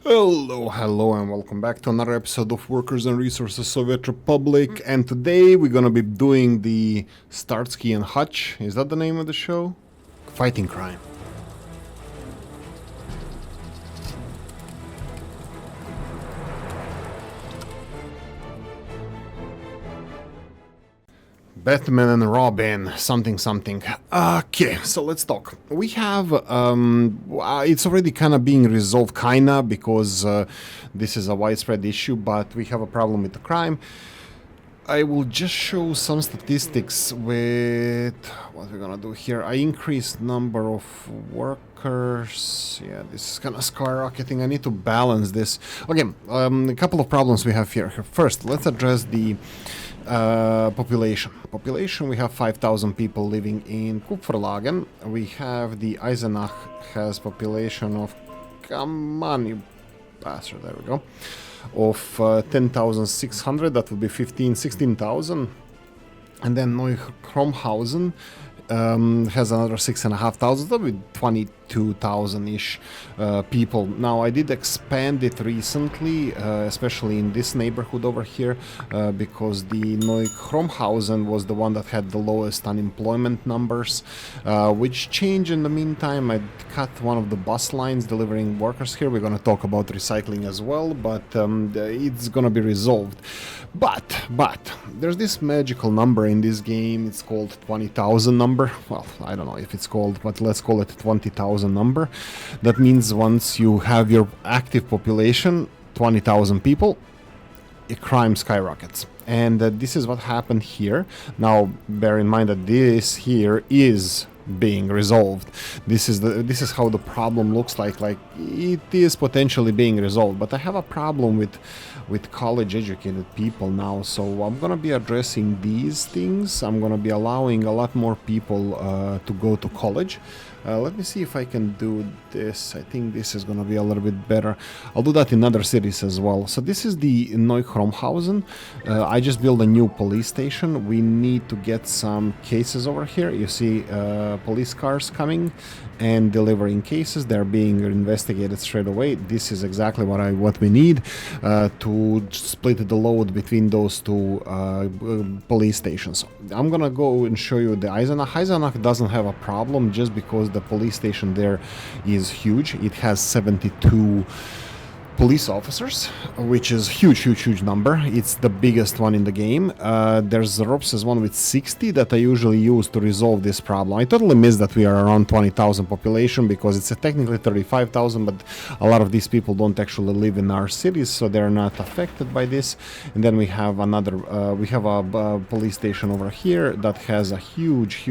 Hello, and welcome back to another episode of Workers and Resources Soviet Republic. And today we're gonna be doing the Starsky and Hutch. Is that the name of the show? Fighting crime. Batman and Robin, something. Okay, so let's talk. We have, it's already kind of being resolved, because this is a widespread issue, but we have a problem with the crime. I will just show some statistics with what we're gonna do here. I increased number of workers. Yeah, this is kind of skyrocketing. I need to balance this. Okay, a couple of problems we have here. First, let's address the population. We have 5,000 people living in Kupferlagen. We have the Eisenach has population of, come on, you bastard, there we go, of 10,600, that would be 16,000. And then Neukromhausen has another 6,500, that would be 22,000-ish people. Now, I did expand it recently, especially in this neighborhood over here, because the Neukromhausen was the one that had the lowest unemployment numbers, which changed in the meantime. I cut one of the bus lines delivering workers here. We're going to talk about recycling as well, but it's going to be resolved. But there's this magical number in this game. It's called 20,000 number. Well, I don't know if it's called, but let's call it 20,000 number. That means once you have your active population, 20,000 people, crime skyrockets. And this is what happened here. Now, bear in mind that this here is being resolved. This is how the problem looks like it is potentially being resolved. But I have a problem with college educated people now, so I'm gonna be addressing these things. I'm gonna be allowing a lot more people to go to college. Let me see if I can do this. I think this is gonna be a little bit better. I'll do that in other cities as well. So this is the Neukromhausen. I just built a new police station. We need to get some cases over here. You see police cars coming and delivering cases. They're being investigated straight away. This is exactly what we need to split the load between those two police stations. I'm gonna go and show you the Eisenach. Eisenach doesn't have a problem just because the police station there is huge. It has 72 police officers, which is huge number. It's the biggest one in the game. There's Rops's one with 60 that I usually use to resolve this problem. I totally missed that we are around 20,000 population because it's technically 35,000, but a lot of these people don't actually live in our cities, so they're not affected by this. And then we have another, we have a police station over here that has a huge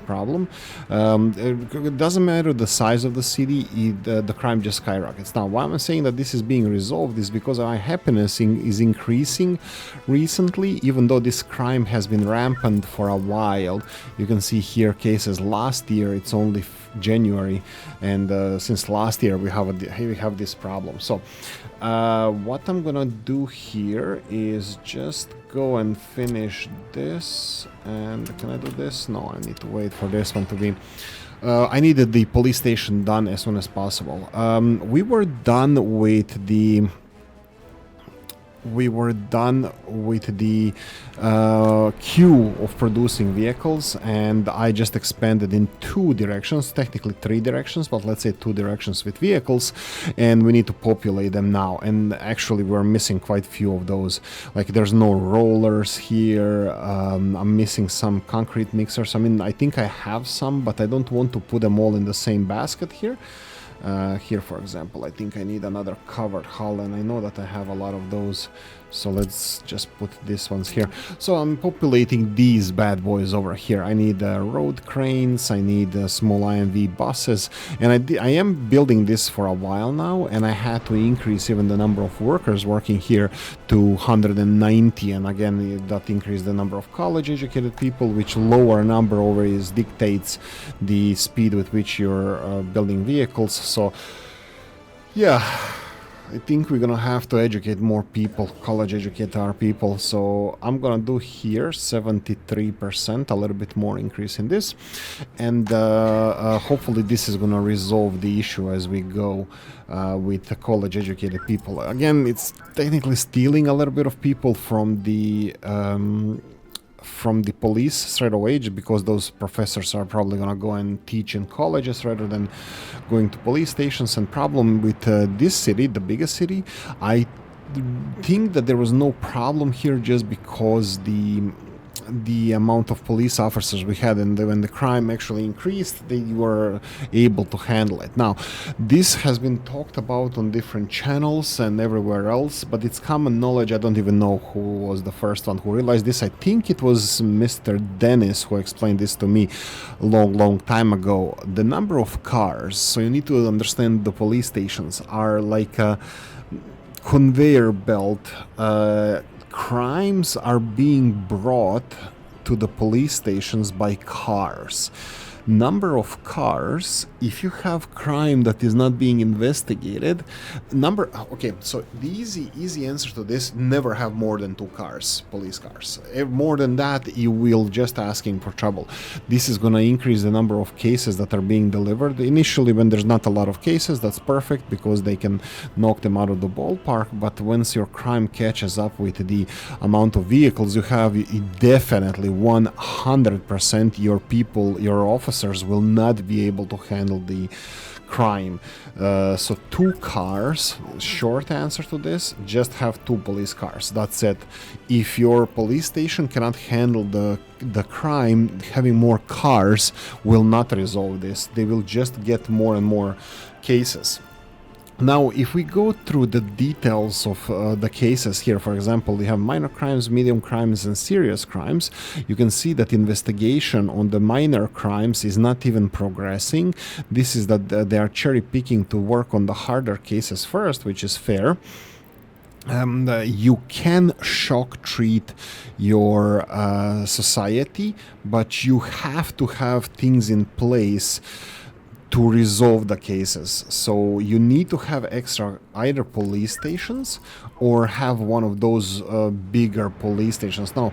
problem. It doesn't matter the size of the city, the crime just skyrockets. Now, why I'm saying that this is being resolved is because our happiness is increasing recently, even though this crime has been rampant for a while. You can see here cases last year. It's only January, and since last year we have this problem. So what I'm gonna do here is just go and finish this. And can I do this? No, I need to wait for this one to be. I needed the police station done as soon as possible. We were done with the queue of producing vehicles, and I just expanded in two directions, technically three directions, but let's say two directions with vehicles, and we need to populate them now. And actually we're missing quite a few of those. Like, there's no rollers here. I'm missing some concrete mixers. I mean, I think I have some, but I don't want to put them all in the same basket here. Here, for example, I think I need another covered hull, and I know that I have a lot of those, so let's just put these ones here. So I'm populating these bad boys over here. I need road cranes, I need small IMV buses, and I am building this for a while now, and I had to increase even the number of workers working here to 190, and again that increased the number of college educated people, which lower number always dictates the speed with which you're building vehicles. So yeah, I think we're gonna have to educate more people, college educate our people. So I'm gonna do here 73%, a little bit more increase in this, and hopefully this is gonna resolve the issue as we go with the college educated people. Again, it's technically stealing a little bit of people from the police straight away, because those professors are probably going to go and teach in colleges rather than going to police stations. And problem with this city, the biggest city, I think that there was no problem here just because the amount of police officers we had, and when the crime actually increased, they were able to handle it. Now, this has been talked about on different channels and everywhere else, but it's common knowledge. I don't even know who was the first one who realized this. I think it was Mr. Dennis who explained this to me a long time ago. The number of cars, so you need to understand the police stations are like a conveyor belt. Crimes are being brought to the police stations by cars. Number of cars, if you have crime that is not being investigated, okay, so the easy answer to this, never have more than 2 cars, police cars. More than that, you will just asking for trouble. This is going to increase the number of cases that are being delivered. Initially, when there's not a lot of cases, that's perfect because they can knock them out of the ballpark, but once your crime catches up with the amount of vehicles you have, definitely 100% your people, your officers will not be able to handle the crime. So 2 cars, short answer to this, just have 2 police cars. That's it. If your police station cannot handle the crime, having more cars will not resolve this. They will just get more and more cases. Now, if we go through the details of the cases here, for example, we have minor crimes, medium crimes, and serious crimes. You can see that investigation on the minor crimes is not even progressing. This is that they are cherry picking to work on the harder cases first, which is fair. You can shock treat your society, but you have to have things in place to resolve the cases. So you need to have extra either police stations or have one of those bigger police stations. Now,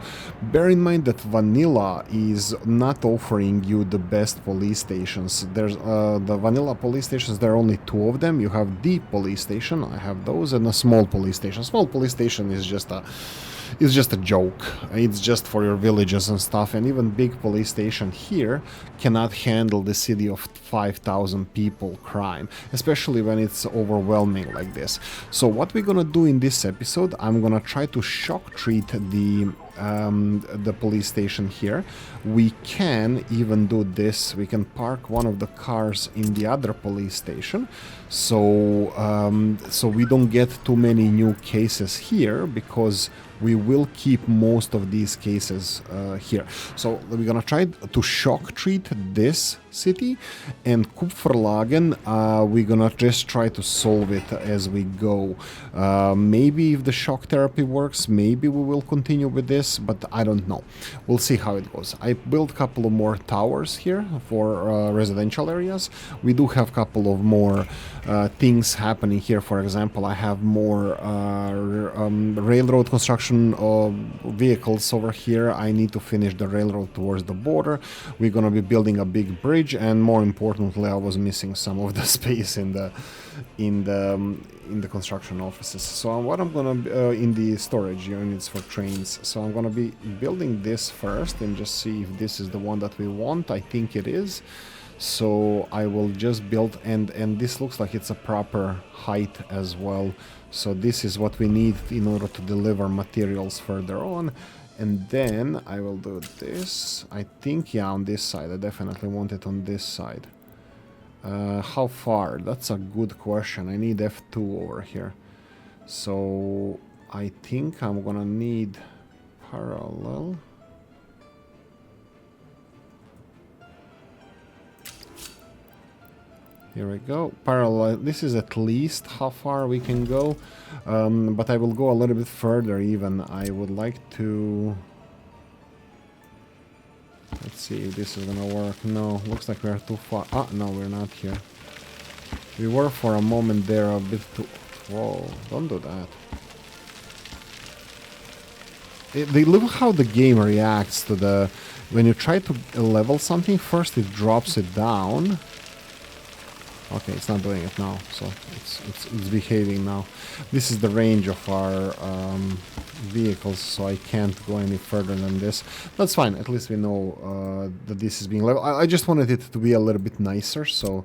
bear in mind that vanilla is not offering you the best police stations. There's the vanilla police stations, there are only 2 of them. You have the police station, I have those, and a small police station. Small police station is just a joke. It's just for your villages and stuff, and even big police station here cannot handle the city of 5,000 people crime, especially when it's overwhelming like this. So what we're gonna do in this episode, I'm gonna try to shock treat the police station here. We can even do this. We can park one of the cars in the other police station, so we don't get too many new cases here, because we will keep most of these cases here. So we're gonna try to shock treat this city, and Kupferlagen, we're gonna just try to solve it as we go. Maybe if the shock therapy works, maybe we will continue with this, but I don't know. We'll see how it goes. I built a couple of more towers here for residential areas. We do have a couple of more things happening here. For example, I have more railroad construction vehicles over here. I need to finish the railroad towards the border. We're gonna be building a big bridge, and more importantly, I was missing some of the space in the construction offices. So what I'm gonna in the storage units for trains. So I'm gonna be building this first and just see if this is the one that we want. I think it is. So I will just build, and this looks like it's a proper height as well. So this is what we need in order to deliver materials further on. And then I will do this. I think, yeah, on this side. I definitely want it on this side. How far? That's a good question. I need F2 over here. So I think I'm gonna need parallel. Here we go. Parallel. This is at least how far we can go. But I will go a little bit further even. I would like to... Let's see if this is gonna work. No, looks like we are too far. Ah, no, we're not here. We were for a moment there a bit too Whoa, don't do that. They look how the game reacts to the... When you try to level something, first it drops it down. Okay, it's not doing it now, so it's behaving now. This is the range of our vehicles, so I can't go any further than this. That's fine, at least we know that this is being leveled. I just wanted it to be a little bit nicer, so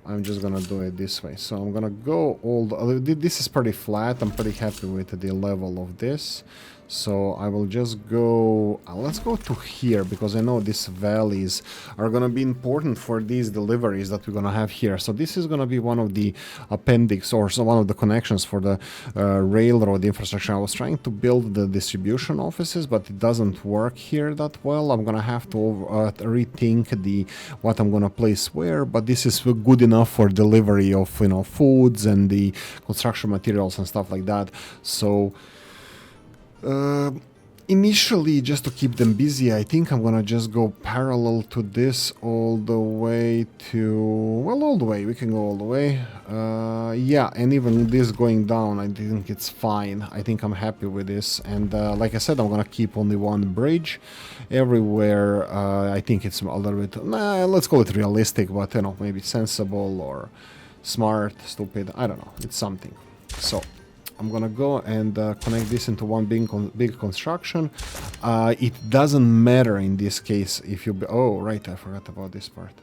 I'm just gonna do it this way. So I'm gonna go all the... This is pretty flat, I'm pretty happy with the level of this. So I will just go... let's go to here, because I know these valleys are going to be important for these deliveries that we're going to have here. So this is going to be one of the appendix, or one of the connections for the railroad infrastructure. I was trying to build the distribution offices, but it doesn't work here that well. I'm going to have to rethink what I'm going to place where, but this is good enough for delivery of, foods and the construction materials and stuff like that. So... initially, just to keep them busy, I think I'm gonna just go parallel to this all the way to... Well, all the way. We can go all the way. Yeah, and even this going down, I think it's fine. I think I'm happy with this. And like I said, I'm gonna keep only one bridge. Everywhere, I think it's a little bit... let's call it realistic, but, maybe sensible or smart, stupid. I don't know. It's something. So... I'm gonna go and connect this into one big construction. It doesn't matter in this case if you... Oh, right, I forgot about this part.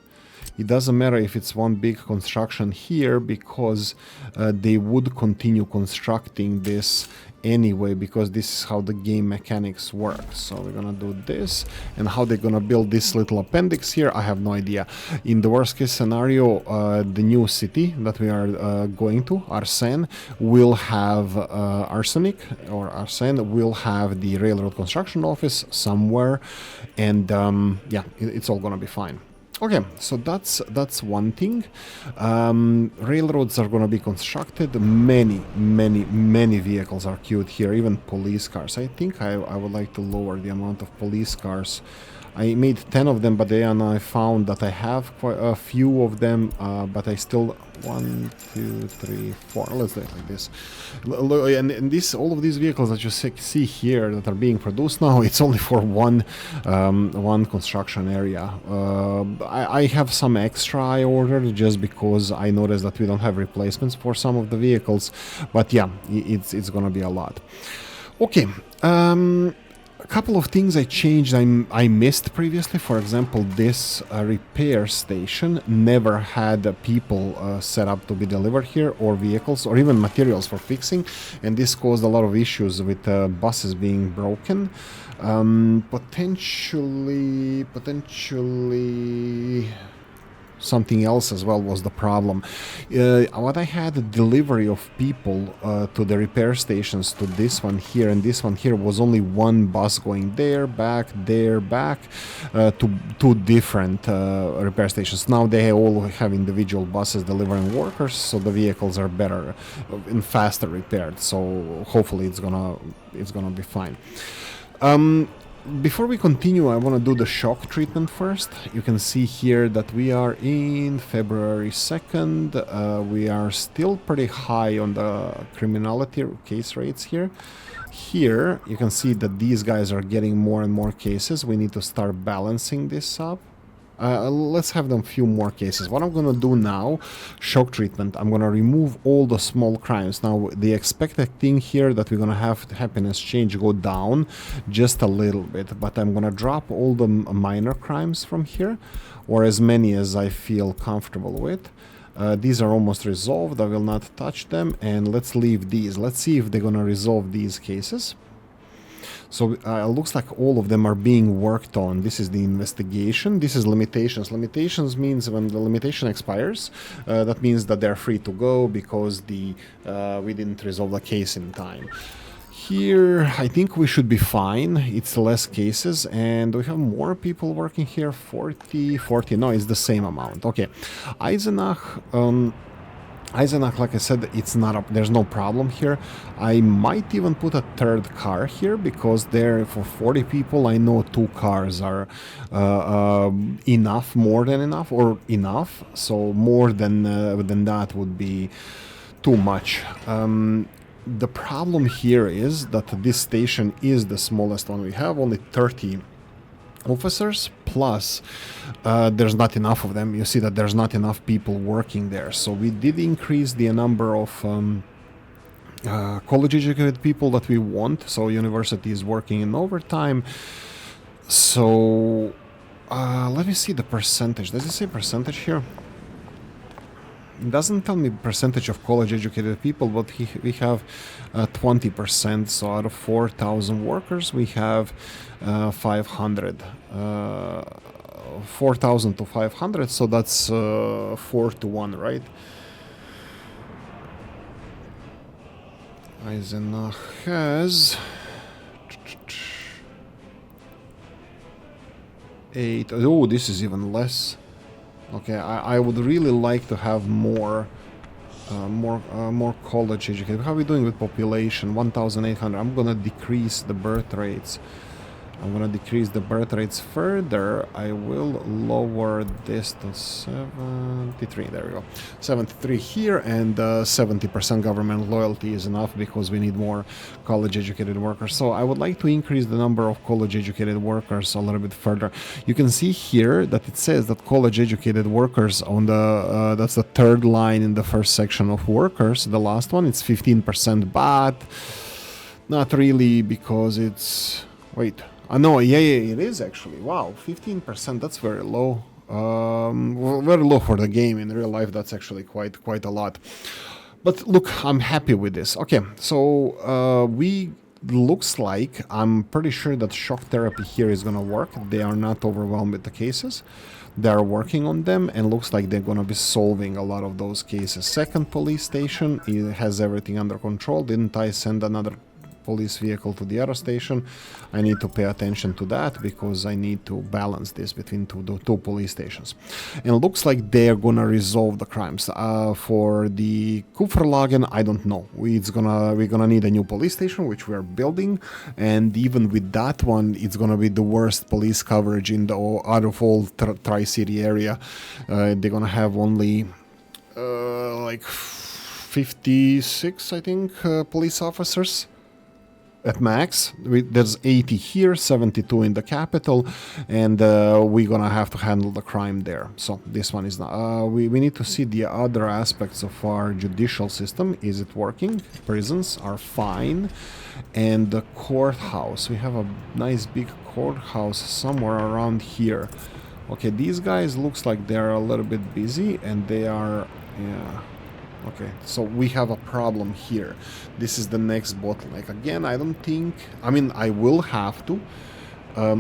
It doesn't matter if it's one big construction here, because they would continue constructing this anyway, because this is how the game mechanics work. So we're gonna do this, and how they're gonna build this little appendix here, I have no idea. In the worst case scenario, the new city that we are going to, Arsene, will have Arsenic, or Arsene will have the railroad construction office somewhere, and yeah, it's all gonna be fine. Okay, so that's one thing. Railroads are going to be constructed. Many vehicles are queued here, even police cars. I think I would like to lower the amount of police cars. I made 10 of them, but then I found that I have quite a few of them, but I still... 1, 2, 3, 4. Let's do it like this. And this, all of these vehicles that you see here that are being produced now, it's only for one construction area. I have some extra I ordered just because I noticed that we don't have replacements for some of the vehicles. But yeah, it's gonna be a lot. Okay. A couple of things I changed, I missed previously. For example, this repair station never had people set up to be delivered here, or vehicles, or even materials for fixing, and this caused a lot of issues with buses being broken. Potentially something else as well was the problem. What I had a delivery of people to the repair stations, to this one here and this one here, was only one bus going there, back, to two different repair stations. Now they all have individual buses delivering workers, so the vehicles are better and faster repaired. So hopefully it's gonna be fine. Before we continue, I want to do the shock treatment first. You can see here that we are in February 2nd. We are still pretty high on the criminality case rates here. Here, you can see that these guys are getting more and more cases. We need to start balancing this up. Let's have them few more cases. What I'm gonna do now, shock treatment, I'm gonna remove all the small crimes. Now, the expected thing here that we're gonna have happiness change go down just a little bit, but I'm gonna drop all the minor crimes from here, or as many as I feel comfortable with. These are almost resolved, I will not touch them, and let's leave these. Let's see if they're gonna resolve these cases. So it looks like all of them are being worked on. This is the investigation. This is limitations. Limitations means when the limitation expires, that means that they're free to go because we didn't resolve the case in time. Here, I think we should be fine. It's less cases, and we have more people working here. 40. No, it's the same amount. Okay. Eisenach, like I said, there's no problem here. I might even put a third car here, because there, for 40 people, I know 2 cars are enough, more than enough, or enough. So more than that would be too much. The problem here is that this station is the smallest one. We have only 30 officers, plus there's not enough of them. You see that there's not enough people working there. So we did increase the number of college-educated people that we want. So university is working in overtime. So let me see the percentage. Does it say percentage here? It doesn't tell me percentage of college-educated people, but we have 20%. So out of 4,000 workers, we have 500. 4,000 to 500, so that's 4 to 1, right? Eisenach has 8. Oh, this is even less. Okay, I would really like to have more college educated. How are we doing with population? 1,800. I'm gonna decrease the birth rates. I'm gonna decrease the birth rates further. I will lower this to 73. There we go. 73 here, and 70% government loyalty is enough because we need more college-educated workers. So I would like to increase the number of college-educated workers a little bit further. You can see here that it says that college-educated workers on the that's the third line in the first section of workers. The last one, it's 15%, but not really because it's wait. No, yeah, it is actually. Wow, 15%, that's very low. Well, very low for the game. In real life, that's actually quite a lot. But look, I'm happy with this. Okay, so looks like, I'm pretty sure that shock therapy here is gonna work. They are not overwhelmed with the cases. They are working on them, and looks like they're gonna be solving a lot of those cases. Second police station, it has everything under control. Didn't I send another police vehicle to the other station? I need to pay attention to that because I need to balance this between two police stations. And it looks like they're gonna resolve the crimes. For the Kupferlagen, I don't know. We're gonna need a new police station, which we're building, and even with that one, it's gonna be the worst police coverage in the out of all Tri-City area. They're gonna have only like 56, I think, police officers at max. There's 80 here, 72 in the capital, and we're gonna have to handle the crime there. So this one is not. We need to see the other aspects of our judicial system. Is it working? Prisons are fine, and the courthouse. We have a nice big courthouse somewhere around here. Okay, these guys looks like they're a little bit busy, and they are, yeah. Okay, so we have a problem here. This is the next bottleneck. Again, I don't think... I mean, I will have to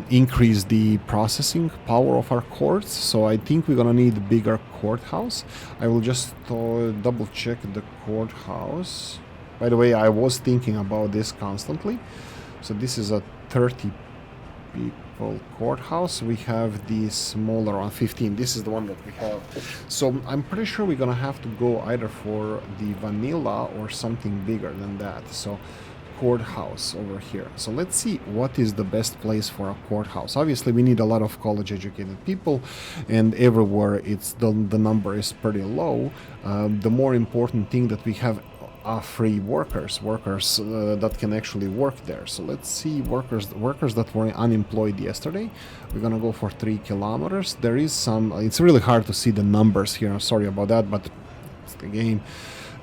increase the processing power of our courts, so I think we're gonna need a bigger courthouse. I will just double check the courthouse. By the way, I was thinking about this constantly. So this is a 30 people courthouse. We have the smaller one, 15. This is the one that we have. So I'm pretty sure we're gonna have to go either for the vanilla or something bigger than that. So courthouse over here. So let's see what is the best place for a courthouse. Obviously we need a lot of college educated people, and everywhere it's the number is pretty low. The more important thing that we have free workers that can actually work there. So let's see workers that were unemployed yesterday. We're gonna go for 3 kilometers. There is some, it's really hard to see the numbers here, I'm sorry about that, but it's the game.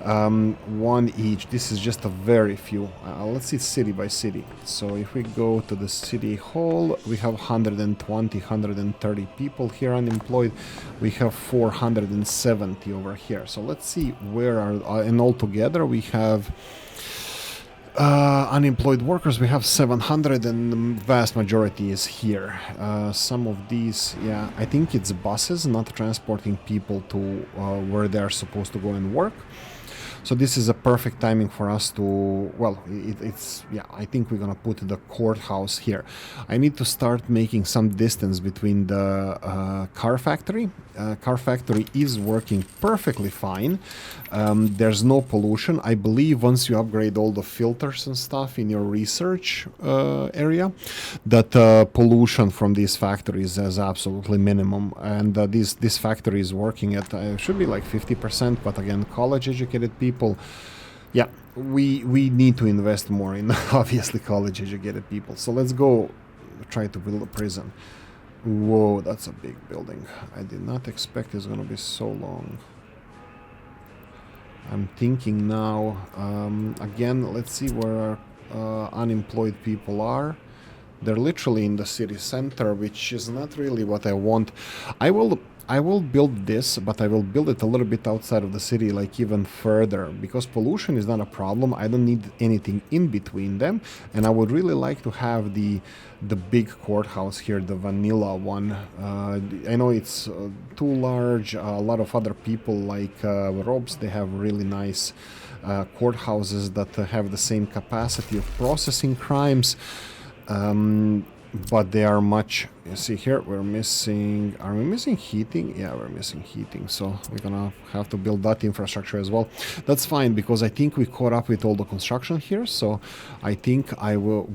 One each. This is just a very few. Let's see city by city. So if we go to the city hall, we have 120, 130 people here unemployed. We have 470 over here. So let's see where are, and altogether we have unemployed workers. We have 700, and the vast majority is here. Some of these, yeah, I think it's buses not transporting people to where they're supposed to go and work. So this is a perfect timing for us to, well, it's, yeah, I think we're gonna put the courthouse here. I need to start making some distance between the car factory. Car factory is working perfectly fine. There's no pollution. I believe once you upgrade all the filters and stuff in your research area, that pollution from these factories is absolutely minimum. And this factory is working at, should be like 50%, but again, college educated people people. Yeah, we need to invest more in obviously college-educated people. So let's go try to build a prison. Whoa, that's a big building. I did not expect it's gonna be so long. I'm thinking now, again, let's see where our unemployed people are. They're literally in the city center, which is not really what I want. I will build this, but I will build it a little bit outside of the city, like even further, because pollution is not a problem. I don't need anything in between them, and I would really like to have the big courthouse here, the vanilla one. I know it's too large. A lot of other people like Robs, they have really nice courthouses that have the same capacity of processing crimes. But they are much, you see here, we're missing, are we missing heating? Yeah, we're missing heating, so we're gonna have to build that infrastructure as well. That's fine, because I think we caught up with all the construction here, so I think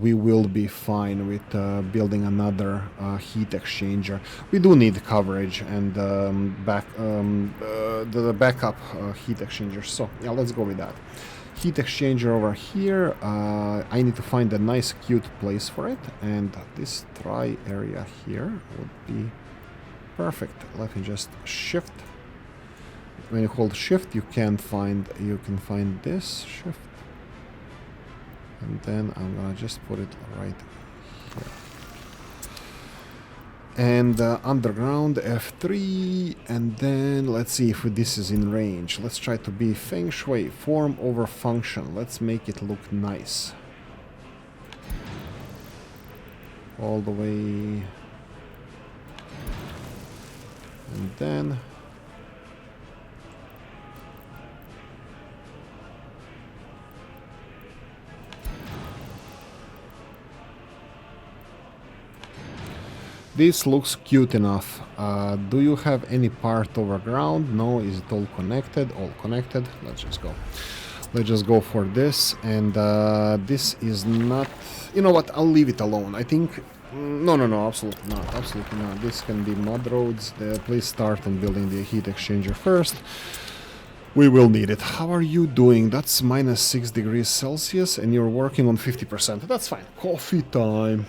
we will be fine with building another heat exchanger. We do need coverage and the backup heat exchangers, so yeah, let's go with that. Heat exchanger over here. I need to find a nice cute place for it, and this dry area here would be perfect. Let me just shift. When you hold shift, you can find this shift, and then I'm gonna just put it right here. And underground F3, and then let's see if this is in range. Let's try to be feng shui, form over function. Let's make it look nice. All the way. And then this looks cute enough. Do you have any part over ground? No. Is it all connected? All connected. Let's just go. Let's just go for this. And this is not... You know what? I'll leave it alone. I think... No, absolutely not. Absolutely not. This can be mud roads. Please start on building the heat exchanger first. We will need it. How are you doing? That's minus 6 degrees Celsius and you're working on 50%. That's fine. Coffee time.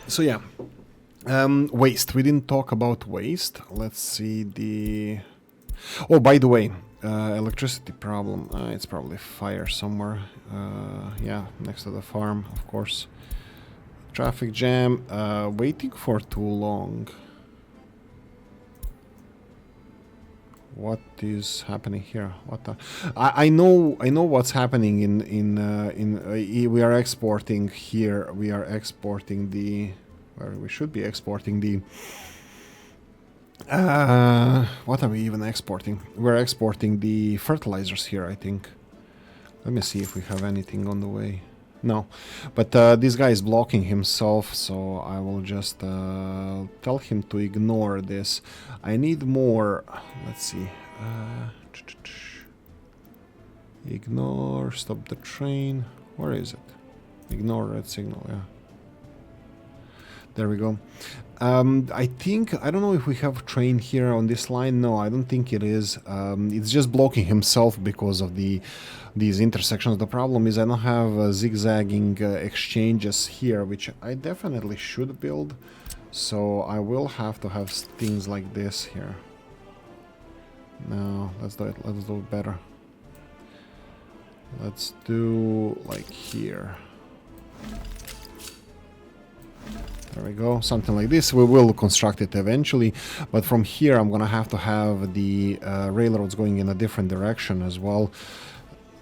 So yeah, waste. We didn't talk about waste. Let's see the... Oh, by the way, electricity problem. It's probably fire somewhere. Yeah, next to the farm, of course. Traffic jam. Waiting for too long. What is happening here? What the... I know what's happening we are exporting here. We are exporting the... Where we should be exporting the... what are we even exporting? We're exporting the fertilizers here, I think. Let me see if we have anything on the way. No, but this guy is blocking himself, so I will just tell him to ignore this. I need more. Let's see. Ignore, stop the train. Where is it? Ignore red signal, yeah. There we go. I think, I don't know if we have train here on this line. No, I don't think it is. It's just blocking himself because of these intersections. The problem is I don't have zigzagging exchanges here, which I definitely should build. So I will have to have things like this here. No, let's do it. Let's do it better. Let's do like here. There we go, something like this. We will construct it eventually, but from here I'm gonna have to have the railroads going in a different direction as well.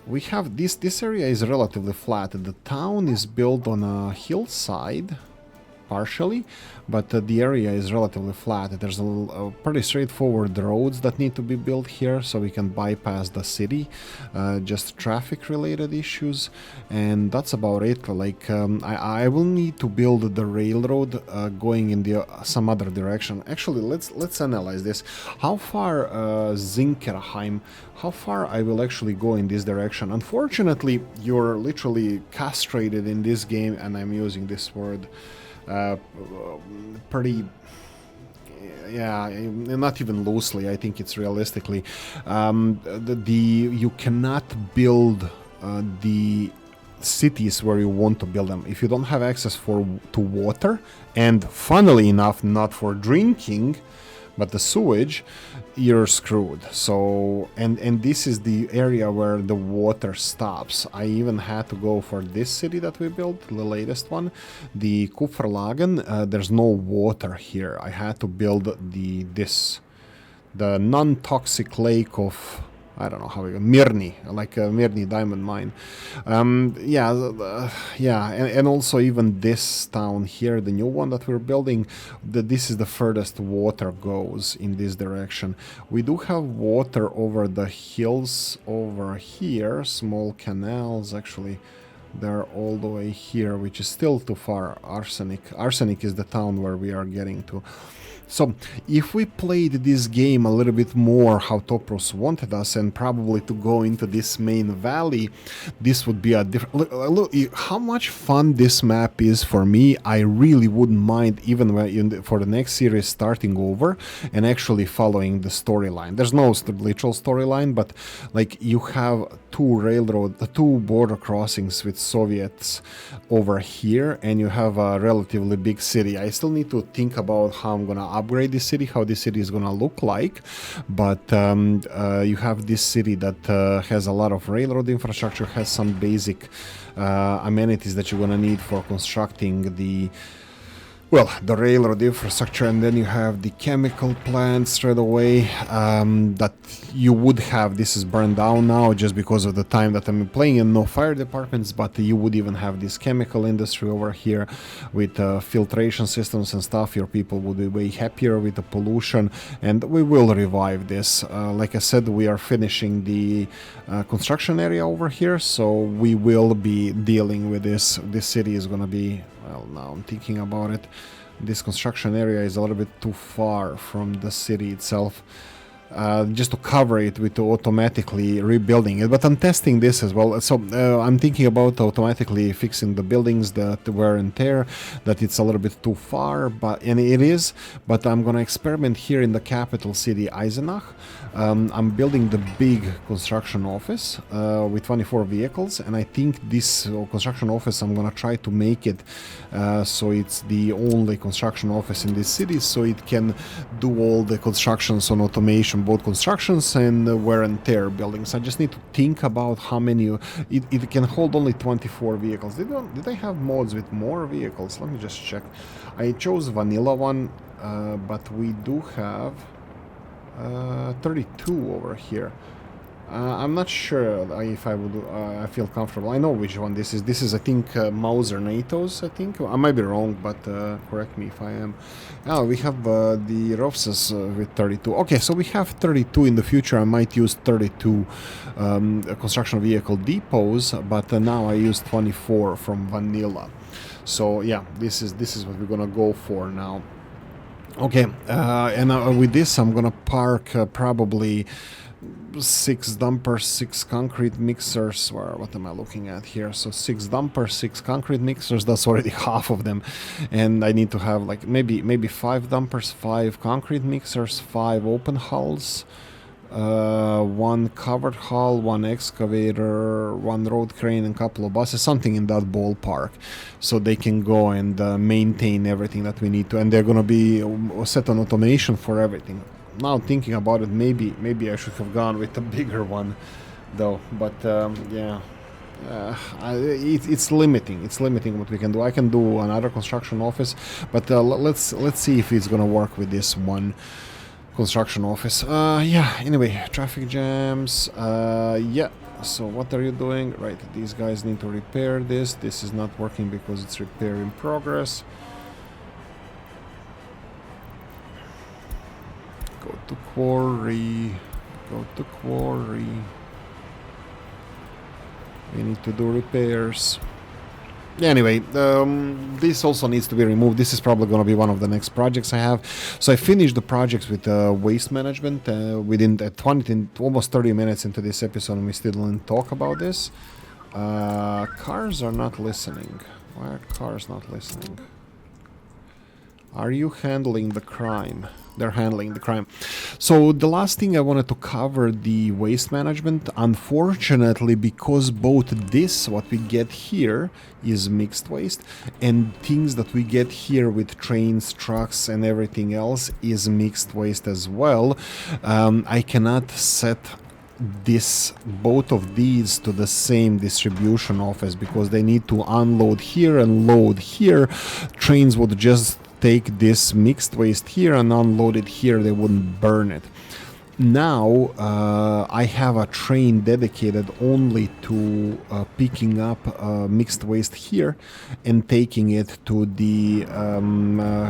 We have this area is relatively flat. The town is built on a hillside, partially, but the area is relatively flat. There's a pretty straightforward roads that need to be built here so we can bypass the city, just traffic related issues, and that's about it. Like I will need to build the railroad going in the some other direction. Actually, let's analyze this. How far Zinkerheim, how far I will actually go in this direction. Unfortunately, you're literally castrated in this game, and I'm using this word pretty, yeah, not even loosely. I think it's realistically. You cannot build the cities where you want to build them if you don't have access to water, and funnily enough, not for drinking, but the sewage. You're screwed. So and this is the area where the water stops. I even had to go for this city that we built, the latest one, the Kupferlagen. There's no water here. I had to build the non-toxic lake of, I don't know how we go, Mirny, like a Mirny diamond mine. Yeah, and also even this town here, the new one that we're building, this is the furthest water goes in this direction. We do have water over the hills over here, small canals actually. They're all the way here, which is still too far. Arsenic is the town where we are getting to. So, if we played this game a little bit more how Topros wanted us, and probably to go into this main valley, this would be a different... Look, how much fun this map is for me. I really wouldn't mind, even for the next series, starting over and actually following the storyline. There's no literal storyline, but like you have two border crossings with Soviets over here, and you have a relatively big city. I still need to think about how I'm gonna upgrade this city, how this city is gonna look like, but you have this city that has a lot of railroad infrastructure, has some basic amenities that you're gonna need for constructing the railroad infrastructure, and then you have the chemical plant straight away that you would have. This is burned down now just because of the time that I'm playing, and no fire departments, but you would even have this chemical industry over here with filtration systems and stuff. Your people would be way happier with the pollution, and we will revive this. Like I said, we are finishing the construction area over here, so we will be dealing with this. This city is gonna be, well, now I'm thinking about it, this construction area is a little bit too far from the city itself. Just to cover it with automatically rebuilding it, but I'm testing this as well, so I'm thinking about automatically fixing the buildings that wear and tear, that it's a little bit too far, and it is, but I'm gonna experiment here in the capital city, Eisenach. I'm building the big construction office with 24 vehicles, and I think this construction office, I'm gonna try to make it so it's the only construction office in this city, so it can do all the constructions on automation, both constructions and wear and tear buildings. I just need to think about how many. It can hold only 24 vehicles. Did I have mods with more vehicles? Let me just check. I chose vanilla one, but we do have 32 over here. I'm not sure if I would. I feel comfortable. I know which one this is. This is, I think, Mauser NATO's. I think I might be wrong, but correct me if I am. Oh, we have the Rovsas with 32. Okay, so we have 32 in the future. I might use 32 construction vehicle depots, but now I use 24 from vanilla. So yeah, this is what we're gonna go for now. Okay, and with this, I'm gonna park probably 6 dumpers, 6 concrete mixers. What am I looking at here? So 6 dumpers, 6 concrete mixers. That's already half of them, and I need to have like maybe 5 dumpers, 5 concrete mixers, 5 open hulls, 1 covered hull, 1 excavator, 1 road crane, and a couple of buses, something in that ballpark, so they can go and maintain everything that we need to, and they're gonna be set on automation for everything. Now thinking about it, maybe I should have gone with a bigger one, though. But yeah, it's limiting. It's limiting what we can do. I can do another construction office, but let's see if it's gonna work with this one construction office. Yeah. Anyway, traffic jams. Yeah. So what are you doing? Right. These guys need to repair this. This is not working because it's repair in progress. Go to quarry. Go to quarry. We need to do repairs. Anyway, this also needs to be removed. This is probably going to be one of the next projects I have. So I finished the projects with waste management within almost 30 minutes into this episode, and we still didn't talk about this. Cars are not listening. Why are cars not listening? Are you handling the crime? They're handling the crime. So the last thing I wanted to cover, the waste management. Unfortunately, because both this, what we get here, is mixed waste, and things that we get here with trains, trucks, and everything else is mixed waste as well. I cannot set both of these to the same distribution office because they need to unload here and load here. Trains would just take this mixed waste here and unload it here. They wouldn't burn it. Now I have a train dedicated only to picking up mixed waste here and taking it to the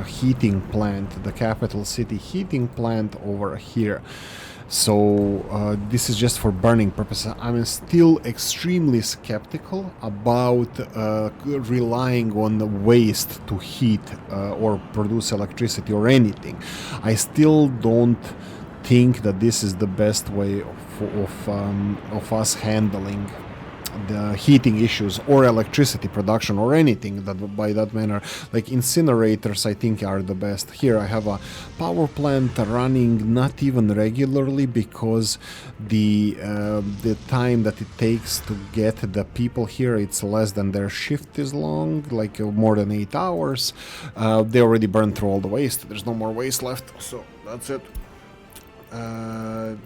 heating plant, the capital city heating plant over here. So this is just for burning purposes. I'm still extremely skeptical about relying on the waste to heat or produce electricity or anything. I still don't think that this is the best way of us handling the heating issues or electricity production or anything that by that manner. Like incinerators I think are the best. Here I have a power plant running not even regularly because the time that it takes to get the people here, it's less than their shift is long, like more than 8 hours. They already burned through all the waste. There's no more waste left, so that's it. What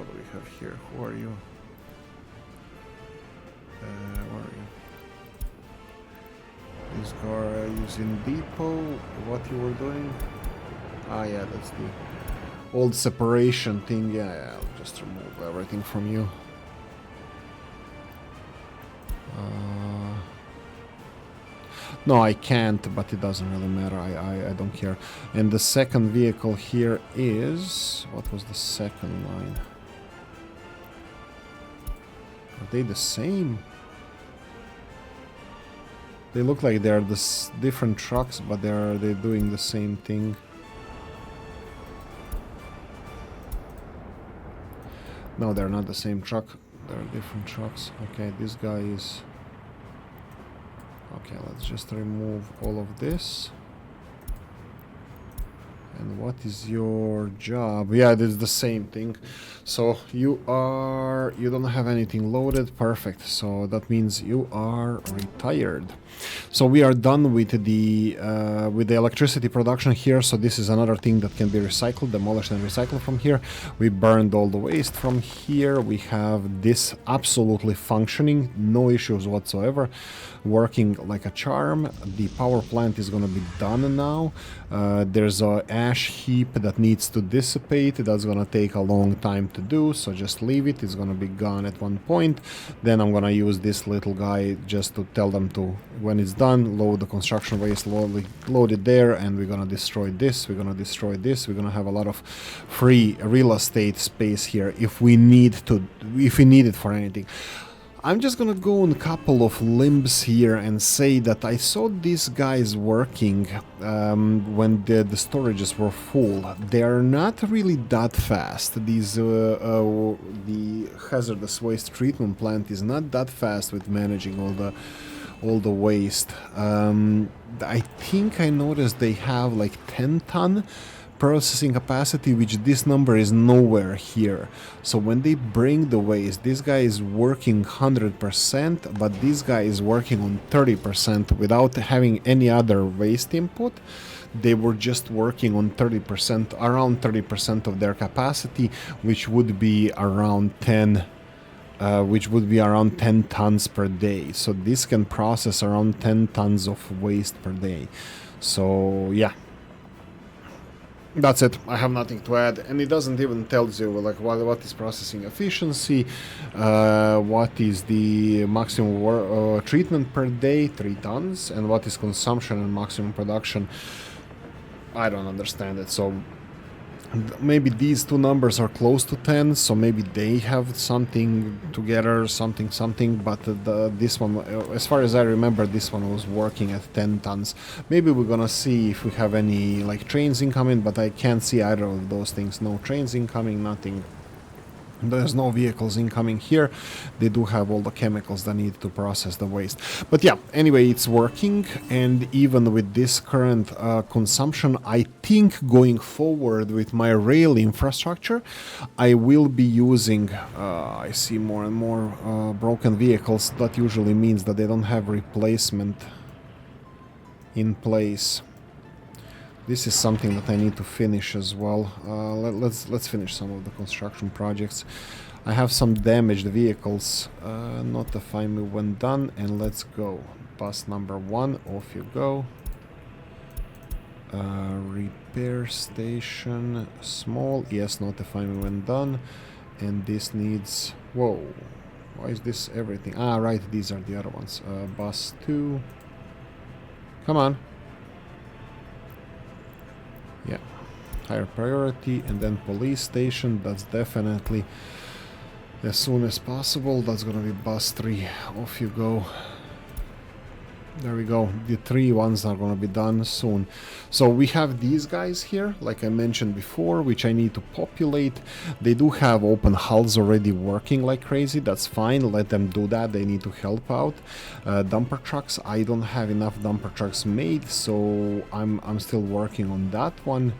do we have here? Who are you? Where are you? This guy is in depot. What you were doing? Ah, yeah, that's the old separation thing. Yeah, I'll just remove everything from you. No, I can't, but it doesn't really matter. I don't care. And the second vehicle here is... What was the second line? Are they the same? They look like they're different trucks, but they're doing the same thing. No, they're not the same truck. They're different trucks. Okay, this guy is... Okay, let's just remove all of this. And what is your job? Yeah, it is the same thing. So you don't have anything loaded. Perfect. So that means you are retired. So we are done with the electricity production here. So this is another thing that can be recycled, demolished and recycled from here. We burned all the waste from here. We have this absolutely functioning, no issues whatsoever, working like a charm. The power plant is going to be done now. There's a ash heap that needs to dissipate. That's going to take a long time to do, so just leave it. It's going to be gone at one point. Then I'm going to use this little guy just to tell them to, when it's done, load the construction waste, load it there, and we're going to destroy this, we're going to destroy this. We're going to have a lot of free real estate space here if we need it for anything. I'm just gonna go on a couple of limbs here and say that I saw these guys working when the storages were full. They are not really that fast. These the hazardous waste treatment plant is not that fast with managing all the waste. I think I noticed they have like 10-ton processing capacity, which this number is nowhere here. So when they bring the waste, this guy is working 100%, but this guy is working on 30% without having any other waste input. They were just working on 30%, around 30% of their capacity, which would be around 10 tons per day. So this can process around 10 tons of waste per day. So yeah, that's it. I have nothing to add, and it doesn't even tell you like what is processing efficiency, what is the maximum treatment per day, 3 tons, and what is consumption and maximum production. I don't understand it. So maybe these two numbers are close to 10, so maybe they have something together, something, but this one, as far as I remember, this one was working at 10 tons. Maybe we're gonna see if we have any like trains incoming, but I can't see either of those things. No trains incoming, nothing. There's no vehicles incoming here. They do have all the chemicals that need to process the waste. But yeah, anyway, it's working. And even with this current consumption, I think going forward with my rail infrastructure, I will be using, I see more and more broken vehicles. That usually means that they don't have replacement in place. This is something that I need to finish as well. Let's finish some of the construction projects. I have some damaged vehicles. Notify me when done, and let's go. Bus number 1, off you go. Repair station, small. Yes, notify me when done. And this needs... Whoa. Why is this everything? Ah, right, these are the other ones. Bus 2. Come on. Yeah, higher priority, and then police station. That's definitely as soon as possible. That's gonna be bus 3. Off you go. There we go. The 3 ones are gonna be done soon. So we have these guys here, like I mentioned before, which I need to populate. They do have open hulls already working like crazy. That's fine. Let them do that. They need to help out. Dumper trucks. I don't have enough dumper trucks made, so I'm still working on that one.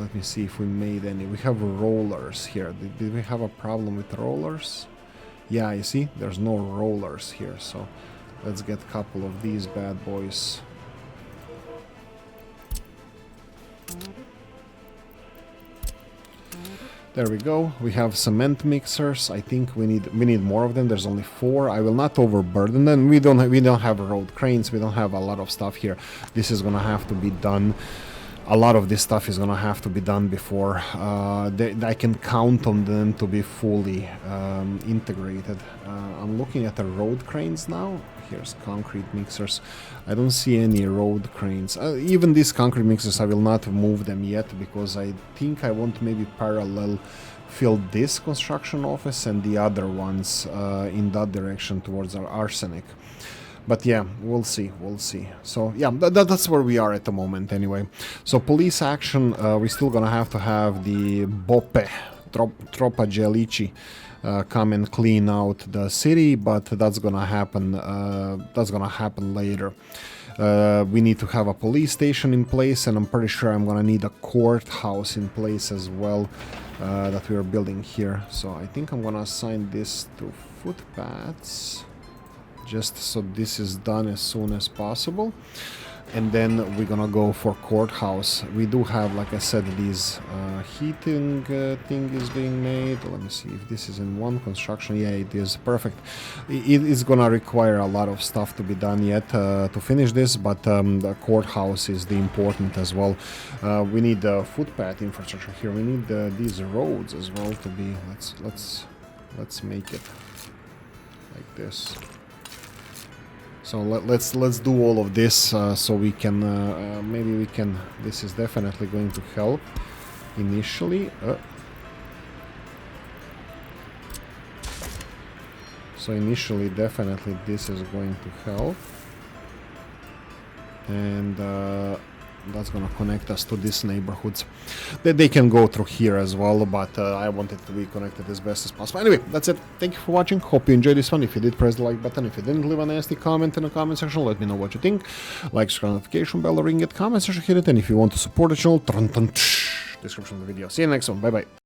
Let me see if we made any. We have rollers here. Did we have a problem with rollers? Yeah, you see, there's no rollers here, so let's get a couple of these bad boys. There we go. We have cement mixers. I think we need more of them. There's only 4. I will not overburden them. We don't have road cranes. We don't have a lot of stuff here. This is gonna have to be done. A lot of this stuff is gonna have to be done before I can count on them to be fully integrated. I'm looking at the road cranes now. Here's concrete mixers. I don't see any road cranes. Even these concrete mixers, I will not move them yet because I think I want to maybe parallel fill this construction office and the other ones in that direction towards our arsenic. But yeah, we'll see. So yeah, that's where we are at the moment anyway. So police action, we're still gonna have to have the Boppe, Tropa Gelici, come and clean out the city, but that's gonna happen later. We need to have a police station in place, and I'm pretty sure I'm gonna need a courthouse in place as well, that we are building here. So I think I'm gonna assign this to footpaths, just so this is done as soon as possible. And then we're gonna go for courthouse. We do have, like I said, these heating thing is being made. Let me see if this is in one construction. Yeah, it is. Perfect. It is gonna require a lot of stuff to be done yet to finish this, but the courthouse is the important as well. We need the footpath infrastructure here. We need these roads as well to be. Let's make it like this. So let's do all of this so we can maybe we can. This is definitely going to help initially. So initially, definitely this is going to help, and that's gonna connect us to these neighborhoods. They can go through here as well, but I want it to be connected as best as possible. Anyway, that's it. Thank you for watching. Hope you enjoyed this one. If you did, press the like button. If you didn't, leave a nasty comment in the comment section. Let me know what you think. Like, subscribe, notification bell, ring it, comment section, hit it. And if you want to support the channel, description of the video. See you next one. Bye bye.